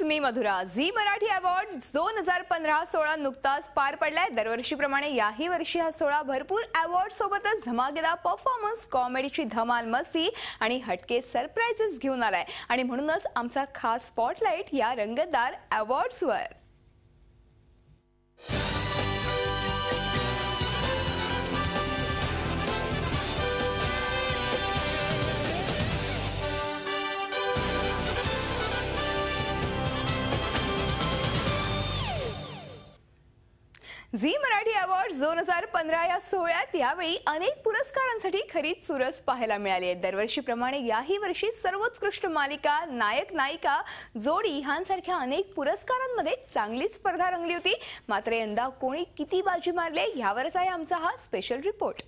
मी Madhura. Zee Marathi award 2015-16 नुकताच पार पडलाय. दरवर्षीप्रमाणे याही वर्षी हा सोहळा भरपूर अवॉर्ड सोबतच धमाकेदार परफॉर्मन्स, कॉमेडीची धमाल मस्ती आणि हटके सरप्राइजेस घेऊन आलाय. आणि म्हणूनच आमचा खास स्पॉटलाइट या रंगतदार अवॉर्ड्सवर. झी मराठी अवॉर्ड 2015 या सोहळ्यात यावेळी अनेक पुरस्कारांसाठी खरी चुरस पाहायला मिळाली आहे. दरवर्षीप्रमाणे याही वर्षी सर्वोत्कृष्ट मालिका, नायक नायिका, जोडी ह्यांसारख्या अनेक पुरस्कारांमध्ये चांगली स्पर्धा रंगली होती. मात्र यंदा कोणी किती बाजी मारले यावरच आहे आमचा हा स्पेशल रिपोर्ट.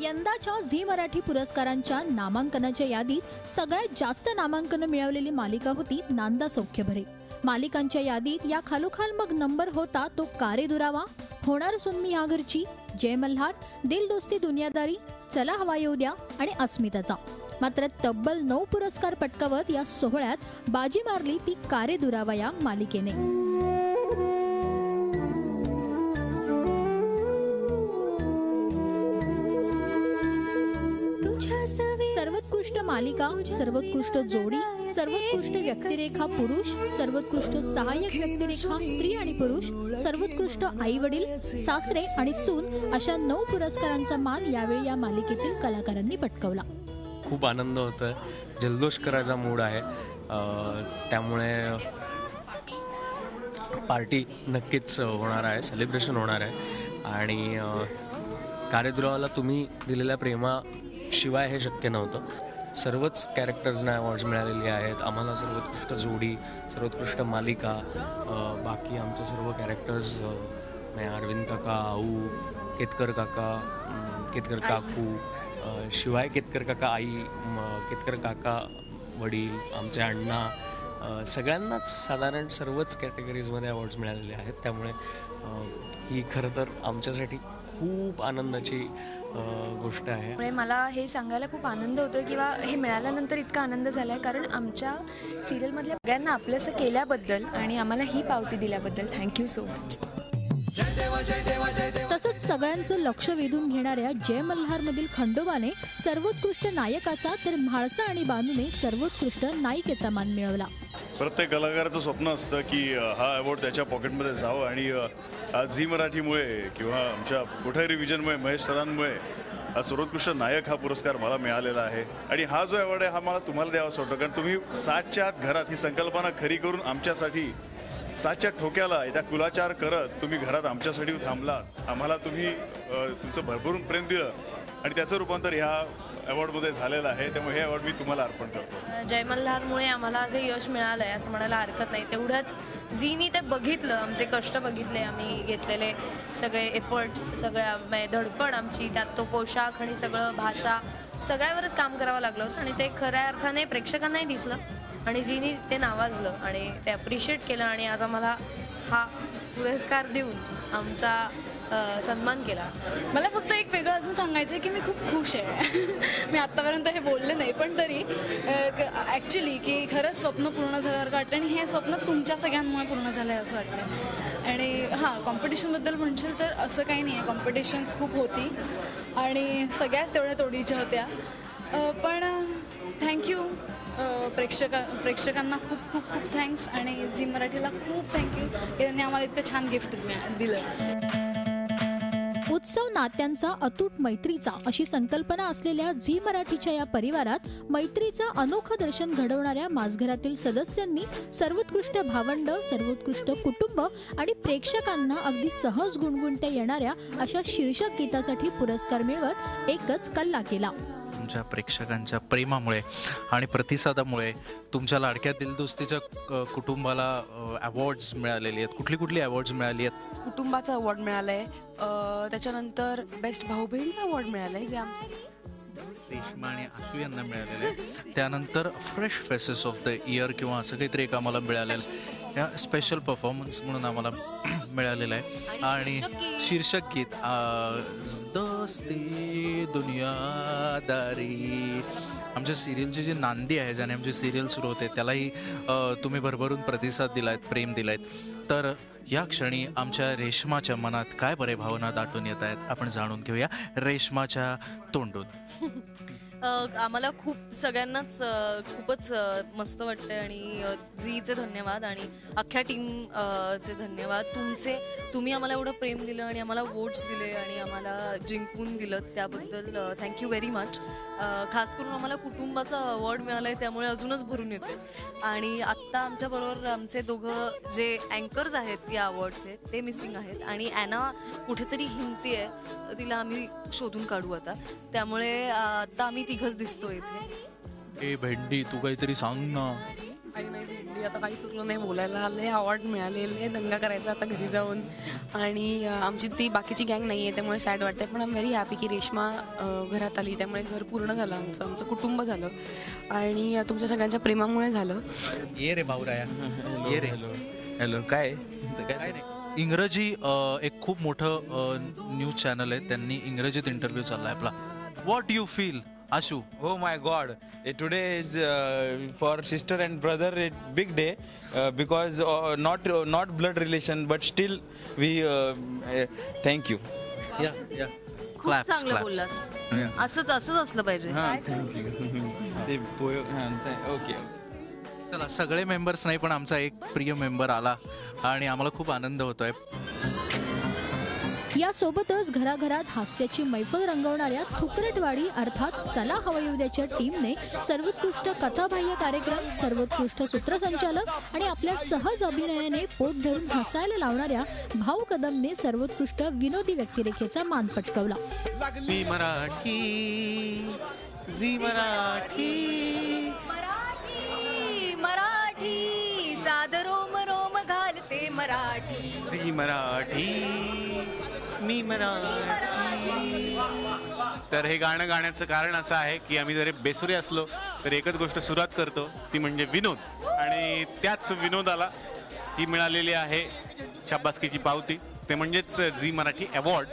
यंदाच्या झी मराठी पुरस्कारांच्या नामांकनाच्या यादीत सगळ्यात जास्त नामांकन मिळवलेली मालिका होती नांदा सौख्यभरे. मालिकांच्या यादीत या खालोखाल मग नंबर होता तो कारे दुरावा, होणार सुन मी ह्या घरची, जय मल्हार, दिल दोस्ती दुनियादारी, चला हवा येऊ द्या आणि अस्मिताचा. मात्र तब्बल 9 पुरस्कार पटकावत या सोहळ्यात बाजी मारली ती कारे दुरावा या मालिकेने. सर्वोत्कृष्ट मालिका, सर्वोत्कृष्ट जोडी, सर्वोत्कृष्ट व्यक्तिरेखा पुरुष, सर्वोत्कृष्ट सहाय्यक व्यक्तिरेखा स्त्री आणि पुरुष, सर्वोत्कृष्ट आई वडील, सासरे आणि सून अशा 9 पुरस्कारांचा मान यावेळी या मालिकेतील कलाकारांनी पटकावला. खूप आनंद होतोय. जल्लोष करायचा मूड आहे. त्यामुळे पार्टी नक्कीच होणार आहे, सेलिब्रेशन होणार आहे. आणि कार्यद्रोहाला तुम्ही दिलेल्या प्रेमाशिवाय हे शक्य नव्हतं. सर्वच कॅरेक्टर्सना अवॉर्ड्स मिळालेले आहेत. आम्हाला सर्वोत्कृष्ट जोडी, सर्वोत्कृष्ट मालिका, बाकी आमचे सर्व कॅरेक्टर्स, अरविंद काका, आऊ, केतकर काका, केतकर काकू, शिवाय केतकर काका आई, केतकर काका वडील, आमचे अण्णा, सगळ्यांनाच साधारण सर्वच कॅटेगरीजमध्ये अवॉर्ड्स मिळालेले आहेत. त्यामुळे ही खरं तर आमच्यासाठी खूप आनंदाची गोष्ट आहे. मला हे सांगायला खूप आनंद होतोय किंवा हे मिळाल्यानंतर इतका आनंद झालाय कारण आमच्या सिरियलमधल्या सगळ्यांना आपलंसं केल्याबद्दल आणि आम्हाला ही पावती दिल्याबद्दल थँक्यू सो मच. तसंच सगळ्यांचं लक्ष वेधून घेणाऱ्या जय मल्हार मधील खंडोबाने सर्वोत्कृष्ट नायकाचा तर म्हाळसा आणि बानूने सर्वोत्कृष्ट नायिकेचा मान मिळवला. प्रत्येक कलाकाराचं स्वप्न असतं की हा अवॉर्ड त्याच्या पॉकेटमध्ये जावं आणि आज झी मराठीमुळे किंवा आमच्या कोठारी विजनमुळे, महेश सरांमुळे हा सर्वोत्कृष्ट नायक हा पुरस्कार मला मिळालेला आहे. आणि हा जो अवॉर्ड आहे हा मला तुम्हाला द्यावासा वाटतो कारण तुम्ही 7च्या आत घरात ही संकल्पना खरी करून आमच्यासाठी 7च्या ठोक्याला त्या कुलाचार करत तुम्ही घरात आमच्यासाठी थांबलात. आम्हाला तुम्ही तुमचं भरभरून प्रेम दिलं आणि त्याचं रूपांतर ह्या अवॉर्डमध्ये झालेलं आहे. त्यामुळे हे अवॉर्ड मी तुम्हाला अर्पण करतो. जय मल्हारमुळे आम्हाला जे यश मिळालं आहे असं म्हणायला हरकत नाही. तेवढंच झीनी ते बघितलं, आमचे कष्ट बघितले, आम्ही घेतलेले सगळे एफर्ट्स, सगळ्या धडपड आमची, त्यात तो पोशाख आणि सगळं भाषा सगळ्यावरच काम करावं लागलं होतं आणि ते खऱ्या अर्थाने प्रेक्षकांनाही दिसलं आणि झीनी ते नावाजलं आणि ते अप्रिशिएट केलं आणि आज आम्हाला हा पुरस्कार देऊन आमचा सन्मान केला. मला फक्त एक वेगळं अजून सांगायचं आहे की मी खूप खुश आहे. मी आत्तापर्यंत हे बोलले नाही पण तरी ॲक्च्युली की खरंच स्वप्न पूर्ण झाल्यासारखं वाटतं आणि हे स्वप्न तुमच्या सगळ्यांमुळे पूर्ण झालं आहे असं वाटतं. आणि हां, कॉम्पिटिशनबद्दल म्हणशील तर असं काही नाही आहे. कॉम्पिटिशन खूप होती आणि सगळ्याच तेवढ्या तोडीच्या होत्या. पण थँक्यू प्रेक्षकांना खूप खूप खूप थँक्स आणि झी मराठीला खूप थँक्यू की त्यांनी आम्हाला इतकं छान गिफ्ट दिलं. उत्सव नात्यांचा, अतूट मैत्रीचा अशी संकल्पना असलेल्या झी मराठीच्या या परिवारात मैत्रीचं अनोखं दर्शन घडवणाऱ्या माझघरातील सदस्यांनी सर्वोत्कृष्ट भावंड, सर्वोत्कृष्ट कुटुंब आणि प्रेक्षकांना अगदी सहज गुणगुणता येणाऱ्या अशा शीर्षक गीतासाठी पुरस्कार मिळवत एकच कल्ला केला. तुमच्या प्रेक्षकांच्या प्रेमामुळे आणि प्रतिसादामुळे तुमच्या लाडक्या दिलदोस्तीच्या कुटुंबाला अवॉर्ड्स मिळालेली आहेत. कुठली अवॉर्ड्स मिळाली आहेत? कुटुंबाचा अवॉर्ड मिळालाय, त्याच्यानंतर बेस्ट भाऊ बहीणचा अवॉर्ड मिळालाय जे रेश्मा आणि आशू यांना मिळालेलं आहे. त्यानंतर fresh faces of the year किंवा असं काहीतरी एक आम्हाला मिळालेलं, या स्पेशल परफॉर्मन्स म्हणून आम्हाला मिळालेलं आहे. आणि शीर्षक गीत दोस्ती दुनियादारी आमच्या सिरियलची जी नांदी आहे ज्याने आमची सिरियल सुरू होते त्यालाही तुम्ही भरभरून प्रतिसाद दिलायत, प्रेम दिलायत. तर या क्षणी आमच्या रेश्माच्या मनात काय बरे भावना दाटून येत आहेत आपण जाणून घेऊया रेश्माच्या तोंडून. आम्हाला खूप सगळ्यांनाच खूपच मस्त वाटतंय आणि झीचे धन्यवाद आणि अख्ख्या टीम चे धन्यवाद. तुम्ही आम्हाला एवढं प्रेम दिलं आणि आम्हाला वोट्स दिले आणि आम्हाला जिंकून दिलं त्याबद्दल थँक्यू व्हेरी मच. खास करून आम्हाला कुटुंबाचा अवॉर्ड मिळाला आहे त्यामुळे अजूनच भरून येते. आणि आत्ता आमच्याबरोबर आमचे दोघं जे अँकर्स आहेत या अवॉर्ड्सचे ते मिसिंग आहेत आणि ॲना कुठेतरी हिंमती आहे, तिला आम्ही शोधून काढू आता. त्यामुळे आता आम्ही तिघच दिसतो इथे. ए भेंडी तू काहीतरी सांग ना. काही नाही भेंडी, आता काही चुकलं नाही बोलायला. आले अवॉर्ड मिळालेले, दंगा करायचा आता घरी जाऊन. आणि आमची ती बाकीची गँग नाही आहे त्यामुळे सॅड वाटते. पण आय एम व्हेरी हॅपी की रेश्मा घरात आली त्यामुळे घर पूर्ण झालं, आमचं कुटुंब झालं आणि तुमच्या सगळ्यांच्या प्रेमामुळे झालं. ये रे भाऊराया, ये रे. हॅलो, काय इंग्रजी एक खूप मोठं न्यूज चॅनल आहे, त्यांनी इंग्रजीत इंटरव्ह्यू चाललाय आपला. What you feel Ashu? Oh my God! Today is for sister and brother a big day because not blood relation but still we thank you. या खूप चांगलं बोललास. असंच असलं पाहिजे. ओके. चला, सगळे मेंबर्स नाही पण आमचा एक प्रिय मेंबर आला आणि आम्हाला खूप आनंद होतोय. यासोबतच घराघरात हास्याची मैफल रंगवणाऱ्या थुकरटवाडी अर्थात चला हवा येऊ द्याच्या टीमने सर्वोत्कृष्ट कथाबाह्य कार्यक्रम, सर्वोत्कृष्ट सूत्रसंचालक आणि आपल्या सहज अभिनयाने पोट धरून हसायला लावणाऱ्या भाऊ कदमने सर्वोत्कृष्ट विनोदी व्यक्तिरेखेचा मान पटकावला. मी मराठी, झी मराठी, मराठी सादरोम रोम घालते मराठी, झी मराठी, मी मराठी. तर हे गाणं गाण्याचं कारण असं आहे की आम्ही जरी बेसुरे असलो तर एकच गोष्ट सुरुवात करतो ती म्हणजे विनोद. आणि त्याच विनोदाला ही मिळालेली आहे शाबासकीची पावती, ते म्हणजेच झी मराठी अवॉर्ड.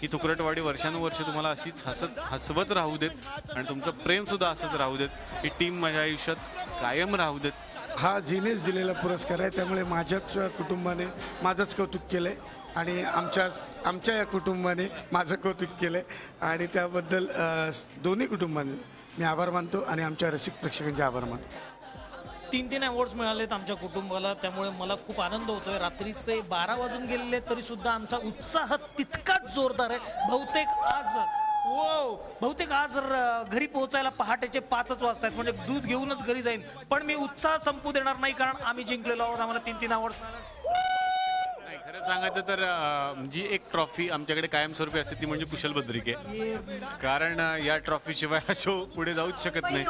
ही तुकरटवाडी वर्षानुवर्ष तुम्हाला अशीच हसवत राहू देत आणि तुमचं प्रेम सुद्धा असंच राहू देत. ही टीम माझ्या आयुष्यात कायम राहू देत. हा झीनेच दिलेला पुरस्कार आहे त्यामुळे माझ्याच कुटुंबाने माझंच कौतुक केलं आहे आणि आमच्या या कुटुंबाने माझं कौतुक केलं आहे आणि त्याबद्दल दोन्ही कुटुंबांनी मी आभार मानतो आणि आमच्या रसिक प्रेक्षकांचे आभार मानतो. 3 अवॉर्ड्स मिळालेत आमच्या कुटुंबाला त्यामुळे मला खूप आनंद होतोय. रात्रीचे 12 वाजून गेलेले तरी सुद्धा आमचा उत्साह तितकाच जोरदार आहे. बहुतेक आज घरी पोहोचायला पहाटेचे 5 वाजतायत, म्हणजे दूध घेऊनच घरी जाईन. पण मी उत्साह संपू देणार नाही कारण आम्ही जिंकलेलो आहोत. आम्हाला 3 अवॉर्ड्स. खरं सांगायचं तर जी एक ट्रॉफी आमच्याकडे कायमस्वरूपी असते ती म्हणजे कुशल बद्रिके. कारण या ट्रॉफी शिवाय हा शो पुढे जाऊच शकत नाही.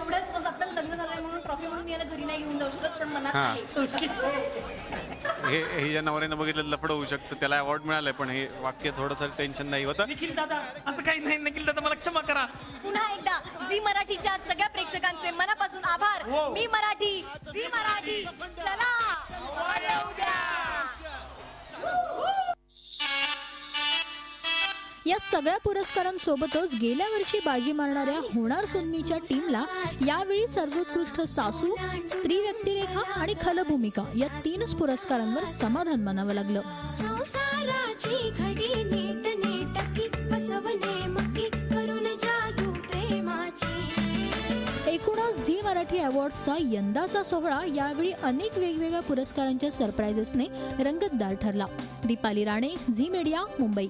हे ज्या नवऱ्यानं बघितलं लफड होऊ शकतं, त्याला अवॉर्ड मिळालाय. पण हे वाक्य थोडंसं टेन्शन नाही होतं. निखिल दादा असं काही नाही. निखिल दादा मला क्षमा करा. पुन्हा एकदा झी मराठीच्या सगळ्या प्रेक्षकांचे मनापासून आभार. मी मराठी, झी मराठी, चला हवा येऊ द्या. या सगळ्या पुरस्कारांसोबतच गेल्या वर्षी बाजी मारणाऱ्या होणार सुन्नीच्या टीमला यावेळी सर्वोत्कृष्ट सासू, स्त्री व्यक्तिरेखा आणि खलभूमिका या 3 पुरस्कारांवर समाधान मानावं लागलं. एकूणच झी मराठी अवॉर्ड्सचा यंदाचा सोहळा यावेळी अनेक वेगवेगळ्या पुरस्कारांच्या सरप्राइजेसने रंगतदार ठरला. Deepali Rane, Zee media, Mumbai.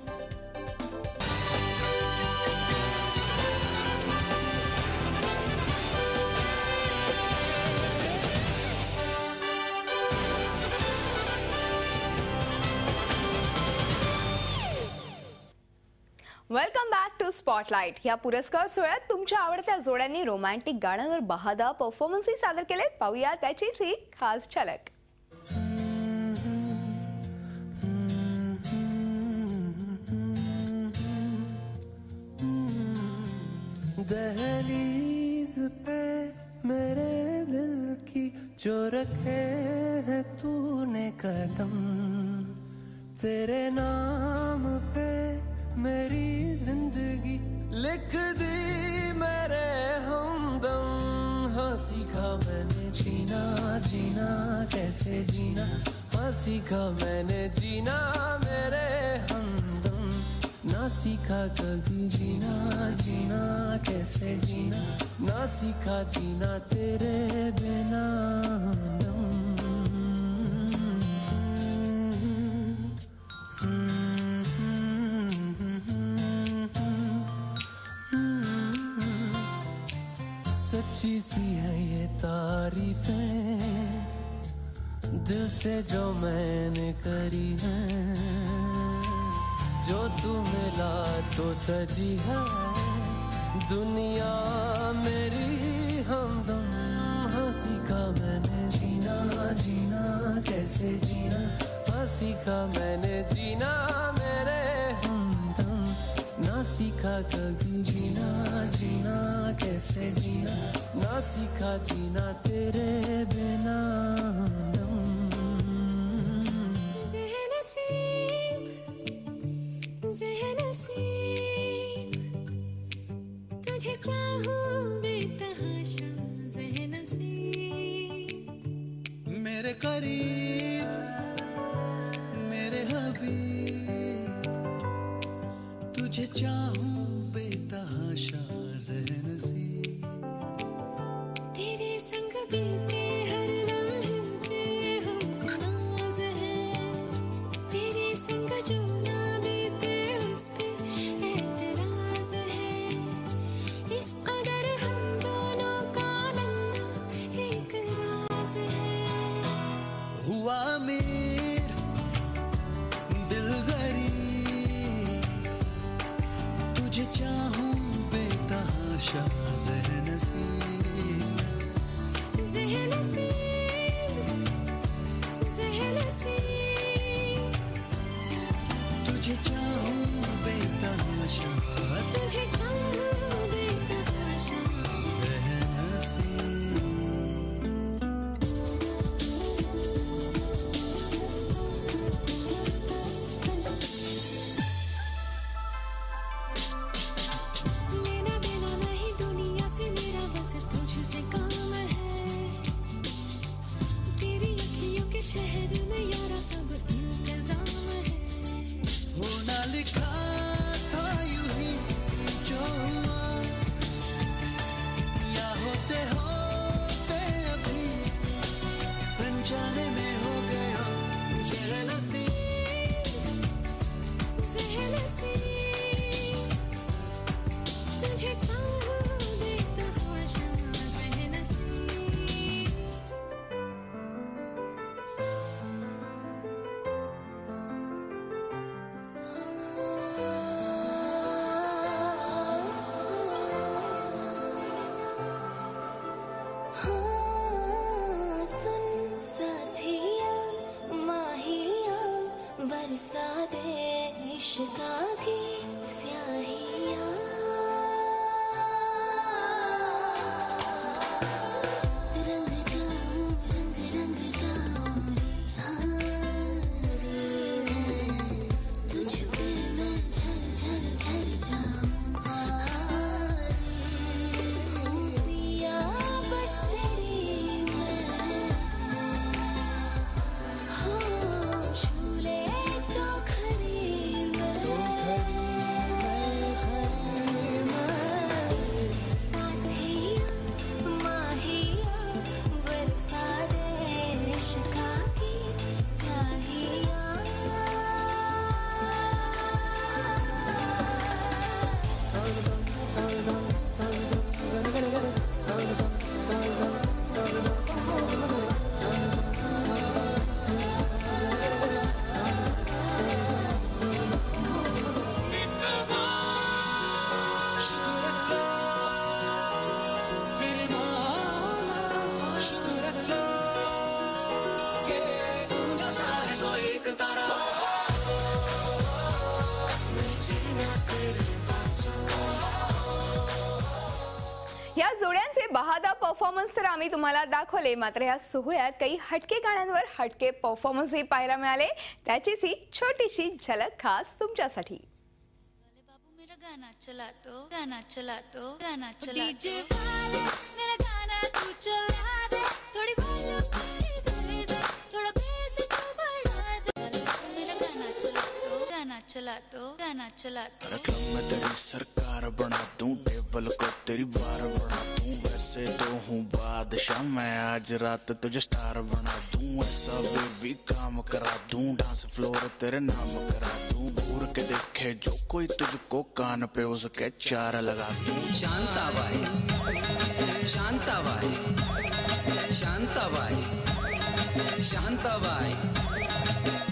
Welcome back to spotlight. या पुरस्कार सोहळ्यात तुमच्या आवडत्या जोड्यांनी रोमॅन्टिक गाण्यांवर बहादा परफॉर्मन्सही सादर केले. पाहूया त्याचीच ही खास झलक. दहलीज पे मेरे दिल की जो रखे है तूने कदम, तेरे नाम पे मेरी जिंदगी लिख दी मेरे हमदम. हाँ सीखा मैंने जीना जीना कैसे जीना, हाँ सीखा मैंने जीना मेरे हमदम, ना सीखा कभी जीना जीना कैसे जीना, ना सीखा जीना तेरे बिना हमदम। सच्ची सी है ये तारीफें दिल से जो मैंने करी है, जो तू मिला तो सजी है दुनिया मेरी हमदम। हाँ सीखा मैंने जीना जीना कैसे जीना, हाँ सीखा मैंने जीना मेरे हमदम, ना सीखा कभी जीना जीना कैसे जीना, ना सीखा जीना तेरे बिना हमदम। तुझे चाहूं बेतहाशा ज़ेहनसीब, मेरे करीब मेरे हबीब, तुझे चाहूं बेतहाशा ज़ेहनसीब, तेरे संग बीते हर लम्हे पे हमको नाज है, तेरे संग जो ना बीते उस पे एतराज है, इस कदर हम दोनों का मिलना एक राज है। हुआ अमीर दिल गरीब, तुझे चाहूं बेतहाशा ज़ेहनसीब, तुझे चाहूं बेतहाशा, तुझे चाहूं बेतहाशा ज़ेहनसीब। लेना देना नहीं दुनिया से मेरा बस तुझसे काम है, तेरी अखियों के शहर में यारा सब इंतजाम है। होना लिखा था यूं ही जो हुआ, या होते होते अभी अनजाने में हो गया ज़ेहनसीब, तुझे चाहूं बेतहाशा ज़ेहनसीब। हाँ सुन साथिया माहिया बरसा दे इश्क़ा की स्याहिया, रंग जाऊं रंग रंग जाऊं रे मैं, तुझ पे मैं झर झर झर जाऊं रे पिया, बस तेरी मैं हो झूले तो खरी मैं, साथिया माहिया बरसा दे इश्क़ा की स्याहिया। या जोड्यांचे बहादा परफॉर्मन्स तर आम्ही तुम्हाला दाखवले, मात्र या सोहळ्यात काही हटके गाण्यांवर हटके परफॉर्मन्सही पाहायला मिळाले, त्याचीच ही छोटीशी झलक खास तुमच्यासाठी। गाना चला तो गाना चला तो गाना चला तो, मेरा गाना चला दे थोड़ी बालों को कर दे थोड़ा बेस तू बढ़ा दे मेरा गाना चला दो गाना चला दो गाना चला दो क्लब में तेरी सरकार बना दूं टेबल को तेरी बार बना दूं वैसे तो हूँ बादशाह मैं आज रात तुझे स्टार बना दूं ऐसा बेबी काम करा दूं डांस फ्लोर तेरे नाम करा दूं घूर के देखे जो कोई तुझको कान पे उसके चार लगा दूं शांताबाई शांताबाई शांताबाई शांताबाई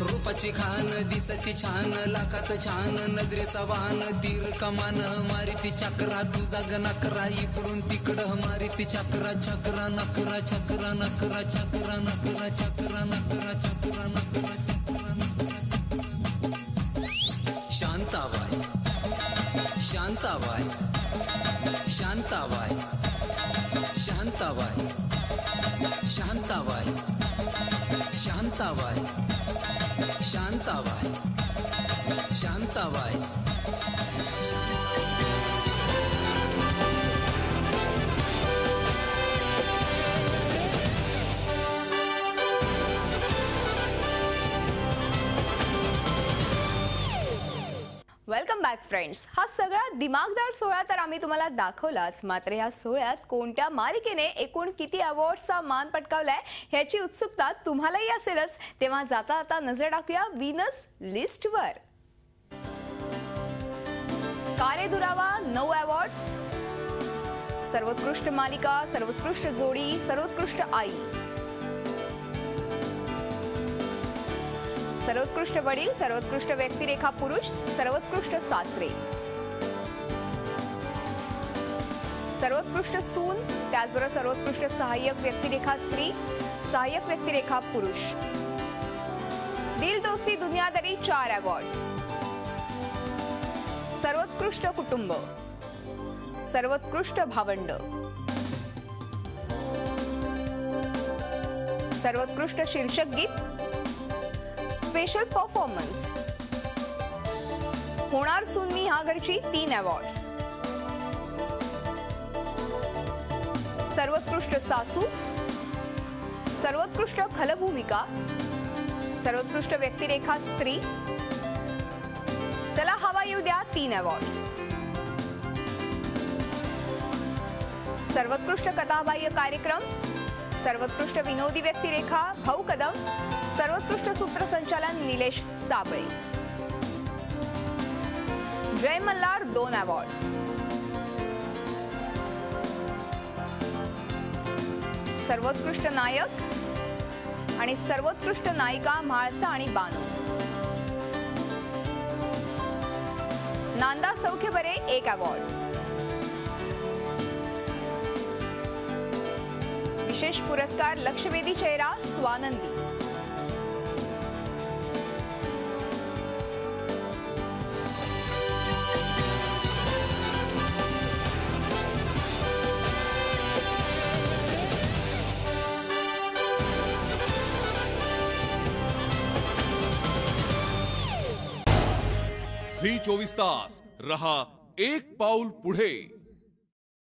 रूपाची खान दिसती छान लाखात छान नजरेचा वाहन तीर कमान मारिती चक्रा तुझा गणकरा इकडून तिकडं मारिती चक्रा चक्रा नकरा चक्रा नकरा चक्रा नकरा चक्रा नकरा चक्रा नकरा चक्रा नकरा Shantabai Shantabai Shantabai Shantabai Shantabai Shantabai Shantabai Shantabai welcome back friends. हा सगळा दिमागदार सोहळा तर आम्ही तुम्हाला दाखवलाच, मात्र या सोहळ्यात कोणत्या मालिकेने एकूण किती अवॉर्ड्सचा मान पटकावलाय ह्याची उत्सुकता तुम्हालाही असेलच. तेव्हा जाता जाता नजर टाकूया विनर्स लिस्टवर. कारे दुरावा 9 अवॉर्ड्स, सर्वोत्कृष्ट मालिका, सर्वोत्कृष्ट जोडी, सर्वोत्कृष्ट आई, सर्वोत्कृष्ट वडील, सर्वोत्कृष्ट व्यक्तिरेखा पुरुष, सर्वोत्कृष्ट सासरे, सर्वोत्कृष्ट सून, त्याचबरोबर सर्वोत्कृष्ट सहाय्यक व्यक्तिरेखा स्त्री, सहाय्यक व्यक्तिरेखा पुरुष. दिल दोस्ती दुनियादारी 4 अवॉर्ड्स. सर्वोत्कृष्ट कुटुंब, सर्वोत्कृष्ट भावंड, सर्वोत्कृष्ट शीर्षक गीत, स्पेशल परफॉर्मन्स, होणार सून मी ह्या घरची 3 अवॉर्ड्स. सर्वोत्कृष्ट सासू, सर्वोत्कृष्ट खलभूमिका, सर्वोत्कृष्ट व्यक्तिरेखा स्त्री, चला हवा येऊ द्या 3 अवॉर्ड्स. सर्वोत्कृष्ट कथाबाह्य कार्यक्रम, सर्वोत्कृष्ट विनोदी व्यक्तिरेखा भाऊ कदम, सर्वोत्कृष्ट सूत्रसंचालन निलेश साबळे. जय मल्हार 2 अवॉर्ड्स. सर्वोत्कृष्ट नायक आणि सर्वोत्कृष्ट नायिका म्हाळसा आणि बानू. नांदा सौख्य बरे 1 अवॉर्ड. विशेष पुरस्कार लक्षवेधी चेहरा स्वानंदी. झी 24 तास रहा एक पाऊल पुढे.